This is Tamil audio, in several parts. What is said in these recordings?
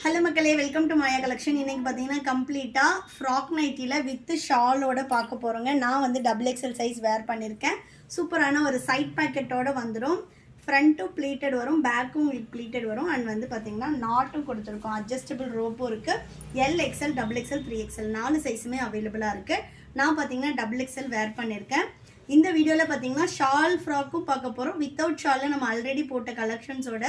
ஹலோ மக்களே, வெல்கம் டு மாயா கலெக்ஷன். இன்றைக்கி பார்த்தீங்கன்னா கம்ப்ளீட்டாக ஃப்ராக் நைட்டியில் வித் ஷாலோட பார்க்க போகிறோங்க. நான் வந்து XXL சைஸ் வேர் பண்ணியிருக்கேன். சூப்பரான ஒரு சைட் பேக்கெட்டோடு வந்துடும். ஃப்ரண்ட்டும் ப்ளீட்டட் வரும், பேக்கும் உங்களுக்கு ப்ளீட்டட் வரும். அண்ட் வந்து பார்த்திங்கன்னா நாட்டும் கொடுத்துருக்கோம். அட்ஜஸ்டபிள் ரோப்பும் இருக்குது. XL, XXL, 3XL 4 சைஸுமே அவைலபிளாக இருக்குது. நான் பார்த்தீங்கன்னா XXL வேர் பண்ணியிருக்கேன். இந்த வீடியோவில் பார்த்தீங்கன்னா ஷால் ஃப்ராக்கும் பார்க்க போகிறோம். வித்தவுட் ஷாலில் நம்ம ஆல்ரெடி போட்ட கலெக்ஷன்ஸோட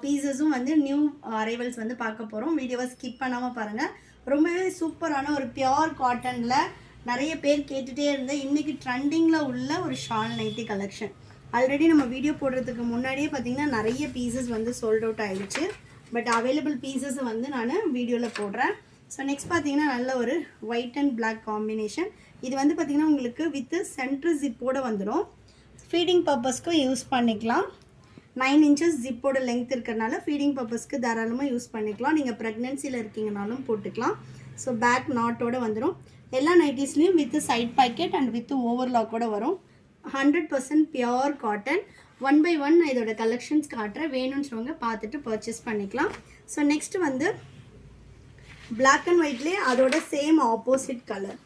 பீசஸும் வந்து நியூ அரைவல்ஸ் வந்து பார்க்க போகிறோம். வீடியோவை ஸ்கிப் பண்ணாமல் பாருங்கள். ரொம்பவே சூப்பரான ஒரு பியோர் காட்டனில் நிறைய பேர் கேட்டுகிட்டே இருந்த இன்றைக்கி ட்ரெண்டிங்கில் உள்ள ஒரு ஷால் நைட்டி கலெக்ஷன். ஆல்ரெடி நம்ம வீடியோ போடுறதுக்கு முன்னாடியே பார்த்திங்கன்னா நிறைய பீசஸ் வந்து சோல்ட் அவுட் ஆகிடுச்சு. பட் அவைலபிள் பீசஸை வந்து நான் வீடியோவில் போடுறேன். ஸோ நெக்ஸ்ட் பார்த்திங்கன்னா நல்ல ஒரு ஒயிட் அண்ட் பிளாக் காம்பினேஷன். இது வந்து பார்த்திங்கன்னா உங்களுக்கு வித்து சென்ட்ரு ஜிப்போடு வந்துடும். ஃபீடிங் பர்பஸ்க்கும் யூஸ் பண்ணிக்கலாம். 9 இன்ச்சஸ் ஜிப்போட லெங்க் இருக்கிறனால ஃபீடிங் பர்பஸ்க்கு தாராளமாக யூஸ் பண்ணிக்கலாம். நீங்கள் ப்ரெக்னென்சியில் இருக்கீங்கனாலும் போட்டுக்கலாம். ஸோ பேக் நாட்டோடு வந்துடும். எல்லா நைட்டிஸ்லேயும் with side pocket and with ஓவர்லாக்கோடு வரும். 100% பியோர் காட்டன். 1 by 1 நான் இதோட கலெக்ஷன்ஸ் காட்டுறேன். வேணும்னு சொல்லுங்க, பார்த்துட்டு பர்ச்சேஸ் பண்ணிக்கலாம். ஸோ நெக்ஸ்ட் வந்து பிளாக் அண்ட் ஒயிட்லேயே அதோட சேம் ஆப்போசிட் கலர்.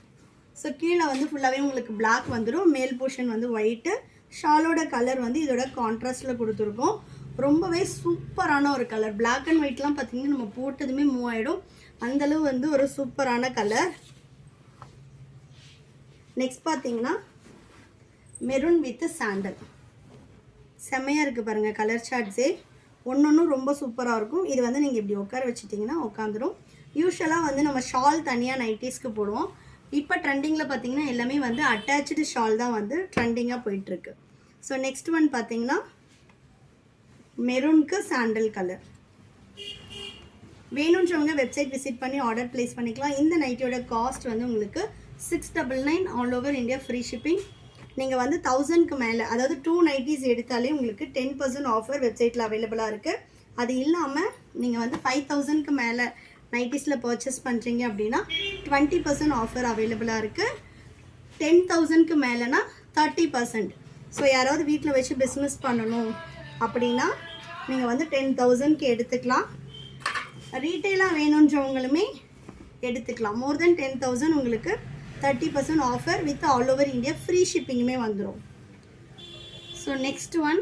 ஸோ கீழே வந்து ஃபுல்லாகவே உங்களுக்கு பிளாக் வந்துடும். மேல் போர்ஷன் வந்து ஒயிட்டு. ஷாலோட கலர் வந்து இதோட கான்ட்ராஸ்டில் கொடுத்துருக்கோம். ரொம்பவே சூப்பரான ஒரு கலர். பிளாக் அண்ட் ஒயிட்லாம் பார்த்திங்கன்னா நம்ம போட்டதுமே மூவ் ஆகிடும். அந்தளவு வந்து ஒரு சூப்பரான கலர். நெக்ஸ்ட் பார்த்திங்கன்னா மெரூன் வித் சாண்டல். செம்மையாக இருக்குது பாருங்கள் கலர் சார்ட்ஸே. ஒன்றும் ரொம்ப சூப்பராக இருக்கும். இது வந்து நீங்கள் இப்படி உட்கார வச்சுட்டிங்கன்னா உட்காந்துரும். யூஸ்வலாக வந்து நம்ம ஷால் தனியாக நைட்டிஸ்க்கு போடுவோம். இப்போ ட்ரெண்டிங்கில் பார்த்தீங்கன்னா எல்லாமே வந்து அட்டாச்சு ஷால் தான் வந்து ட்ரெண்டிங்காக போயிட்டுருக்கு. ஸோ நெக்ஸ்ட் ஒன் பார்த்தீங்கன்னா மெரூனுக்கு சாண்டல் கலர். வேணுன்றவங்க வெப்சைட் விசிட் பண்ணி ஆர்டர் ப்ளேஸ் பண்ணிக்கலாம். இந்த நைட்டியோட காஸ்ட் வந்து உங்களுக்கு 699 all over India free shipping. நீங்கள் வந்து 1000க்கு மேலே, அதாவது 2 நைட்டிஸ் எடுத்தாலே உங்களுக்கு 10% ஆஃபர் வெப்சைட்டில் அவைலபிளாக இருக்குது. அது இல்லாமல் நீங்கள் வந்து 5000க்கு மேலே நைட்டிஸில் பர்ச்சேஸ் பண்ணுறீங்க அப்படின்னா 20% ஆஃபர் அவைலபிளாக இருக்குது. 10,000க்கு மேலேனா 30%. ஸோ யாராவது வீட்டில் வச்சு பிஸ்னஸ் பண்ணணும் அப்படின்னா நீங்கள் வந்து 10,000க்கு எடுத்துக்கலாம். ரீட்டெயிலாக வேணுன்றவங்களுமே எடுத்துக்கலாம். மோர் தென் 10,000 உங்களுக்கு 30% offer with all over India free ஷிப்பிங்குமே வந்துடும். ஸோ நெக்ஸ்ட் ஒன்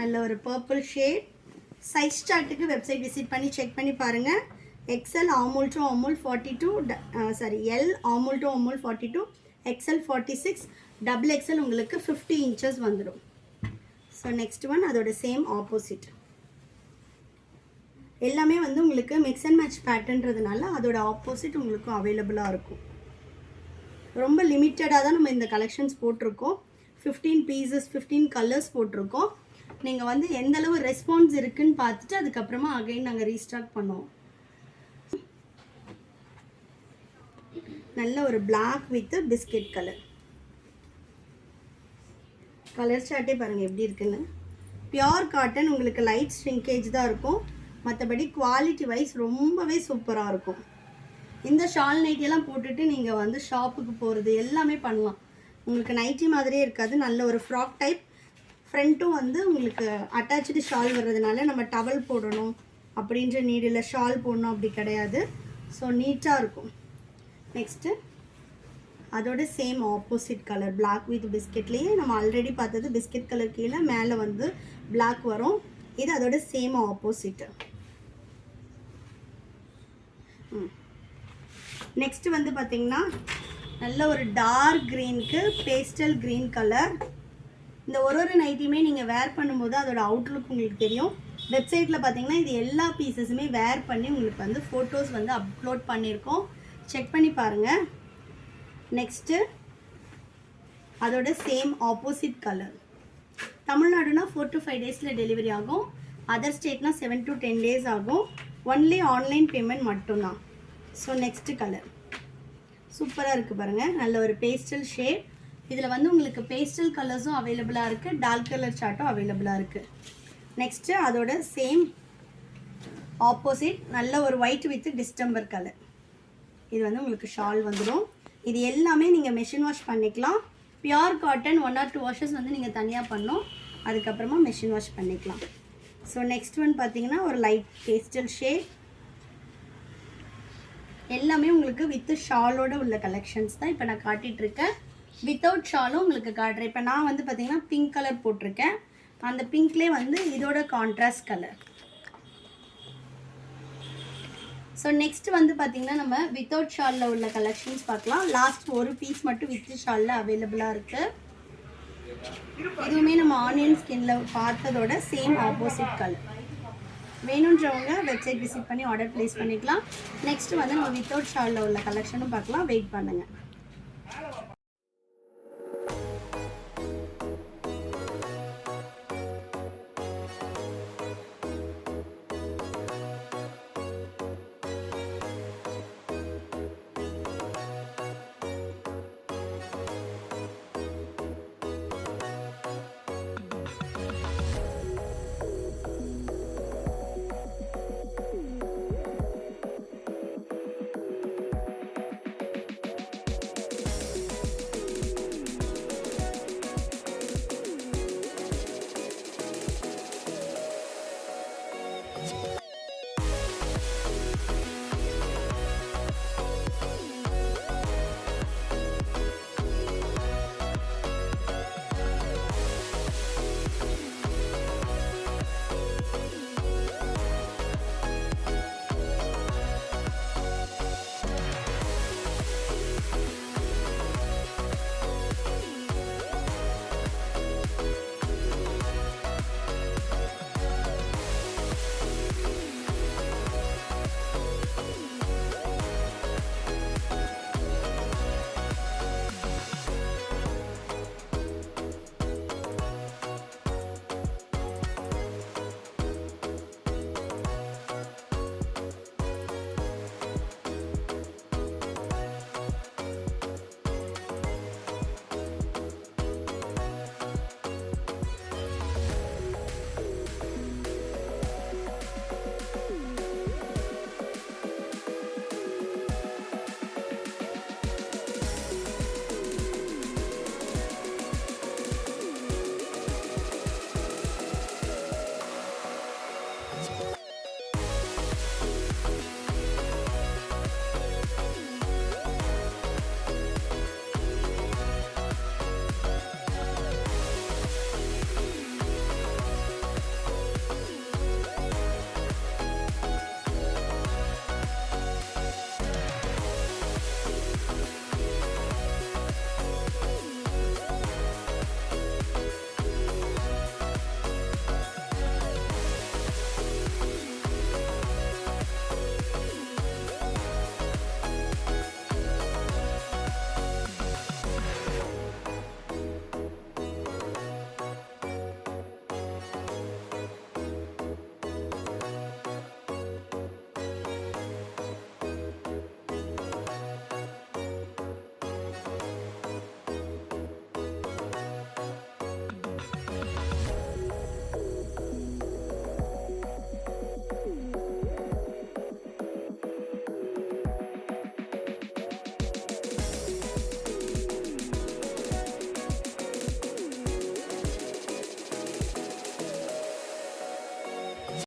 நல்ல ஒரு பர்பிள் ஷேட். சைஸ் சார்ட்டுக்கு வெப்சைட் விசிட் பண்ணி செக் பண்ணி பாருங்கள். XL ஆமூல் டு ஆமூல் 42, L ஆமூல் டு ஆமூல் 42, XL 46, XXL உங்களுக்கு 50 இன்ச்சஸ் வந்துடும். ஸோ நெக்ஸ்ட் ஒன் அதோட சேம் ஆப்போசிட். எல்லாமே வந்து உங்களுக்கு மிக்ஸ் அண்ட் மேட்ச் பேட்டர்ன்றதுனால அதோட ஆப்போசிட் உங்களுக்கு அவைலபிளாக இருக்கும். ரொம்ப லிமிட்டடாக தான் நம்ம இந்த கலெக்ஷன்ஸ் போட்டிருக்கோம். 15 பீசஸ் 15 கலர்ஸ் போட்டிருக்கோம். நீங்கள் வந்து எந்தளவு ரெஸ்பான்ஸ் இருக்குன்னு பார்த்துட்டு அதுக்கப்புறமா அகைன் நாங்கள் ரீஸ்டாக் பண்ணுவோம். நல்ல ஒரு black with biscuit colour. Colour சார்ட்டே பாருங்கள் எப்படி இருக்குன்னு. Pure cotton. உங்களுக்கு லைட் ஷ்ரிங்கேஜ் தான் இருக்கும். மற்றபடி குவாலிட்டி வைஸ் ரொம்பவே சூப்பராக இருக்கும். இந்த ஷால் நைட்டியெல்லாம் போட்டுட்டு நீங்கள் வந்து ஷாப்புக்கு போகிறது எல்லாமே பண்ணலாம். உங்களுக்கு நைட்டி மாதிரியே இருக்காது. நல்ல ஒரு ஃப்ராக் டைப். ஃப்ரண்ட்டும் வந்து உங்களுக்கு அட்டாச்சு ஷால் வர்றதுனால நம்ம டவல் போடணும் அப்படின்ற நீடில் ஷால் போடணும் அப்படி கிடையாது. ஸோ நீட்டாக இருக்கும். நெக்ஸ்ட்டு அதோட same opposite colour black with பிஸ்கெட்லேயே நம்ம ஆல்ரெடி பார்த்தது பிஸ்கெட் கலர் கீழே மேலே வந்து பிளாக் வரும். இது அதோட சேம் ஆப்போசிட். நெக்ஸ்ட்டு வந்து பார்த்திங்கன்னா நல்ல ஒரு டார்க் க்ரீனுக்கு பேஸ்டல் க்ரீன் கலர். இந்த ஒரு நைட்டியுமே நீங்கள் வேர் பண்ணும்போது அதோட அவுட்லுக் உங்களுக்கு தெரியும். வெப்சைட்டில் பார்த்தீங்கன்னா இது எல்லா பீசஸுமே வேர் பண்ணி உங்களுக்கு வந்து ஃபோட்டோஸ் வந்து அப்லோட் பண்ணியிருக்கோம். செக் பண்ணி பாருங்கள். நெக்ஸ்ட்டு அதோட சேம் ஆப்போசிட் கலர். தமிழ்நாடுனா 4 to 5 டேஸில் டெலிவரி ஆகும். அதர் ஸ்டேட்னா 7 to 10 டேஸ் ஆகும். ஒன்லி ஆன்லைன் பேமெண்ட் மட்டும்தான். ஸோ நெக்ஸ்ட்டு கலர் சூப்பராக இருக்குது பாருங்கள். நல்ல ஒரு பேஸ்டல் ஷேட். இதில் வந்து உங்களுக்கு பேஸ்டல் கலர்ஸும் அவைலபிளாக இருக்குது. டார்க் கலர் சார்ட்டும் அவைலபிளாக இருக்குது. நெக்ஸ்ட்டு அதோட சேம் ஆப்போசிட் நல்ல ஒரு ஒயிட் வித் டிஸ்டம்பர் கலர். இது வந்து உங்களுக்கு ஷால் வந்துடும். இது எல்லாமே நீங்கள் மெஷின் வாஷ் பண்ணிக்கலாம். பியோர் காட்டன் 1 or 2 வாஷஸ் வந்து நீங்கள் தனியாக பண்ணணும். அதுக்கப்புறமா மெஷின் வாஷ் பண்ணிக்கலாம். ஸோ நெக்ஸ்ட் ஒன் பார்த்தீங்கன்னா ஒரு லைட் பேஸ்டல் ஷேட். எல்லாமே உங்களுக்கு வித் ஷாலோட உள்ள கலெக்ஷன்ஸ் தான் இப்போ நான் காட்டிகிட்ருக்கேன். வித்தவுட் ஷாலும் உங்களுக்கு காட்டுறேன். இப்போ நான் வந்து பார்த்தீங்கன்னா பிங்க் கலர் போட்டிருக்கேன். அந்த பிங்க்லேயே வந்து இதோட கான்ட்ராஸ்ட் கலர். ஸோ நெக்ஸ்ட் வந்து பார்த்தீங்கன்னா நம்ம வித்தவுட் ஷாலில் உள்ள கலெக்ஷன்ஸ் பார்க்கலாம். லாஸ்ட் ஒரு பீஸ் மட்டும் வித் ஷாலில் அவைலபிளாக இருக்குது. இதுவுமே நம்ம ஆனியன் ஸ்கின்ல பார்த்ததோட சேம் ஆப்போசிட் கலர். வேணுன்றவங்க வெப்சைட் விசிட் பண்ணி ஆர்டர் ப்ளேஸ் பண்ணிக்கலாம். நெக்ஸ்ட் வந்து நம்ம வித்தவுட் ஷாலில் உள்ள கலெக்ஷனும் பார்க்கலாம். வெயிட் பண்ணுங்கள்.